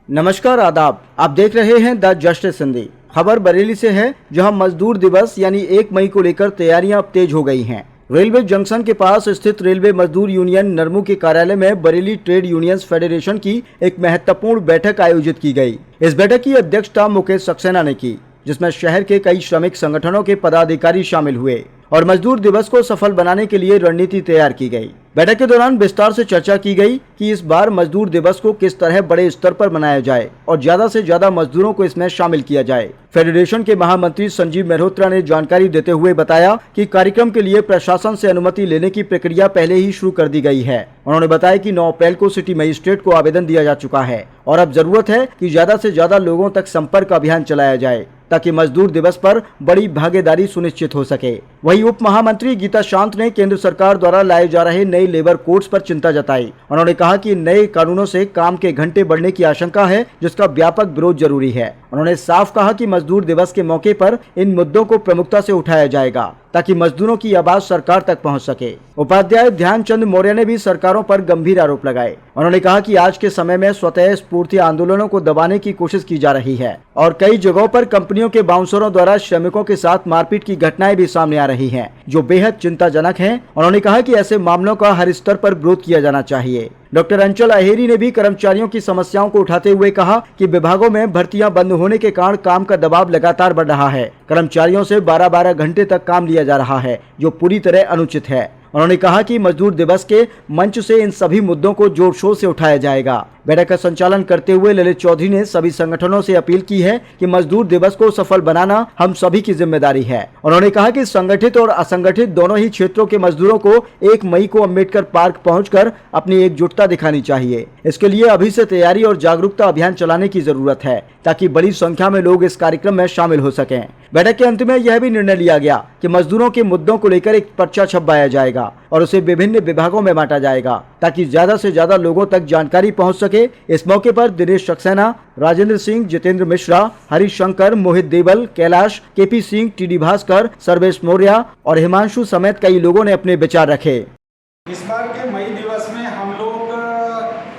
नमस्कार, आदाब। आप देख रहे हैं द जस्टिस हिंदी। खबर बरेली से है, जहां मजदूर दिवस यानी 1 मई को लेकर तैयारियां अब तेज हो गई हैं। रेलवे जंक्शन के पास स्थित रेलवे मजदूर यूनियन नरमू के कार्यालय में बरेली ट्रेड यूनियंस फेडरेशन की एक महत्वपूर्ण बैठक आयोजित की गई। इस बैठक की अध्यक्षता मुकेश सक्सेना ने की, जिसमें शहर के कई श्रमिक संगठनों के पदाधिकारी शामिल हुए और मजदूर दिवस को सफल बनाने के लिए रणनीति तैयार की गई। बैठक के दौरान विस्तार से चर्चा की गई कि इस बार मजदूर दिवस को किस तरह बड़े स्तर पर मनाया जाए और ज्यादा से ज्यादा मजदूरों को इसमें शामिल किया जाए। फेडरेशन के महामंत्री संजीव मेहरोत्रा ने जानकारी देते हुए बताया कि कार्यक्रम के लिए प्रशासन से अनुमति लेने की प्रक्रिया पहले ही शुरू कर दी गई है। उन्होंने बताया कि 9 अप्रैल को सिटी मजिस्ट्रेट को आवेदन दिया जा चुका है और अब जरूरत है कि ज्यादा से ज्यादा लोगों तक संपर्क अभियान चलाया जाए ताकि मजदूर दिवस पर बड़ी भागीदारी सुनिश्चित हो सके। वहीं उप महामंत्री गीता शांत ने केंद्र सरकार द्वारा लाए जा रहे नए लेबर कोड्स पर चिंता जताई। उन्होंने कहा कि नए कानूनों से काम के घंटे बढ़ने की आशंका है, जिसका व्यापक विरोध जरूरी है। उन्होंने साफ कहा कि मजदूर दिवस के मौके पर इन मुद्दों को प्रमुखता से उठाया जाएगा ताकि मजदूरों की आवाज सरकार तक पहुंच सके। उपाध्याय ध्यानचंद मौर्य ने भी सरकारों पर गंभीर आरोप लगाए। उन्होंने कहा कि आज के समय में स्वतः स्फूर्ति आंदोलनों को दबाने की कोशिश की जा रही है और कई जगहों पर कंपनियों के बाउंसरों द्वारा श्रमिकों के साथ मारपीट की घटनाएं भी सामने आ रही हैं, जो बेहद चिंताजनक हैं। उन्होंने कहा कि ऐसे मामलों का हर स्तर पर विरोध किया जाना चाहिए। डॉक्टर अंचल अहेरी ने भी कर्मचारियों की समस्याओं को उठाते हुए कहा कि विभागों में भर्तियां बंद होने के कारण काम का दबाव लगातार बढ़ रहा है। कर्मचारियों से 12-12 घंटे तक काम लिया जा रहा है, जो पूरी तरह अनुचित है। उन्होंने कहा कि मजदूर दिवस के मंच से इन सभी मुद्दों को जोर शोर से उठाया जाएगा। बैठक का संचालन करते हुए ललित चौधरी ने सभी संगठनों से अपील की है कि मजदूर दिवस को सफल बनाना हम सभी की जिम्मेदारी है। उन्होंने कहा कि संगठित और असंगठित दोनों ही क्षेत्रों के मजदूरों को 1 मई को अम्बेडकर पार्क पहुंचकर अपनी एकजुटता दिखानी चाहिए। इसके लिए अभी से तैयारी और जागरूकता अभियान चलाने की जरूरत है ताकि बड़ी संख्या में लोग इस कार्यक्रम में शामिल हो सकें। बैठक के अंत में यह भी निर्णय लिया गया कि मजदूरों के मुद्दों को लेकर एक पर्चा छपवाया जाएगा और उसे विभिन्न विभागों में बांटा जाएगा ताकि ज्यादा से ज्यादा लोगों तक जानकारी पहुंच सके। इस मौके पर दिनेश सक्सेना, राजेंद्र सिंह, जितेंद्र मिश्रा, हरिशंकर, मोहित देवल, कैलाश, केपी सिंह, टीडी भास्कर, सर्वेश मौर्य और हिमांशु समेत कई लोगों ने अपने विचार रखे। इस बार के मई दिवस में हम लोग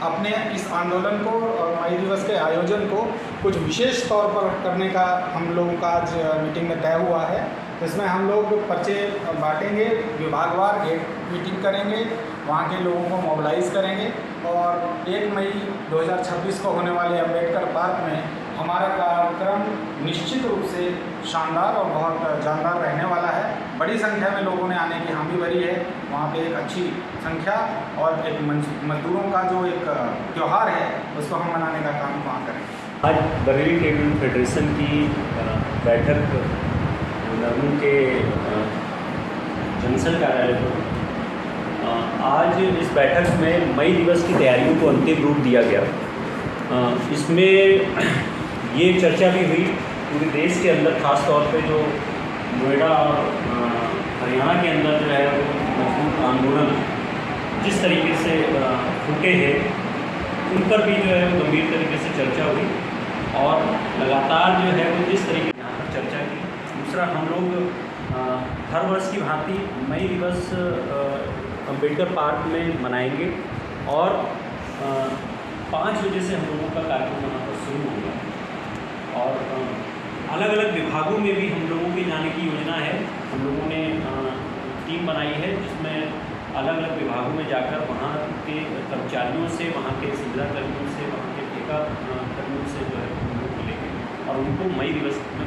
अपने इस आंदोलन को और मई दिवस के आयोजन को कुछ विशेष तौर पर करने का हम लोगों का आज मीटिंग में तय हुआ है। इसमें हम लोग पर्चे बांटेंगे, विभागवार एक मीटिंग करेंगे, वहाँ के लोगों को मोबिलाइज करेंगे और 1 मई 2026 को होने वाले अम्बेडकर पार्क में हमारा कार्यक्रम निश्चित रूप से शानदार और बहुत जानदार रहने वाला है। बड़ी संख्या में लोगों ने आने की हामी भरी है। वहाँ पे एक अच्छी संख्या और एक मजदूरों का जो एक त्यौहार है उसको हम मनाने का काम वहाँ करेंगे। आज बरेली ट्रेड यूनियन फेडरेशन की बैठक नरमू के जंक्शन कार्यालय पर आज इस बैठक में मई दिवस की तैयारियों को अंतिम रूप दिया गया। इसमें ये चर्चा भी हुई पूरे देश के अंदर, खास तौर पे जो नोएडा और हरियाणा के अंदर जो है वो मजदूर आंदोलन जिस तरीके से फूटे हैं उन पर भी जो है वो गंभीर तरीके से चर्चा हुई और लगातार जो है वो जिस तरीके से यहाँ पर चर्चा की। दूसरा, हम लोग हर वर्ष की भांति मई दिवस अम्बेडकर पार्क में मनाएंगे और 5 बजे से हम लोगों का कार्यक्रम वहाँ पर शुरू होगा और अलग अलग विभागों में भी हम लोगों के जाने की योजना है। हम लोगों ने टीम बनाई है जिसमें अलग अलग विभागों में जाकर वहाँ के कर्मचारियों से, वहाँ के संविदा कर्मियों से, वहाँ के ठेका कर्मियों से जो है हम लोग मिलेंगे और उनको मई दिवस में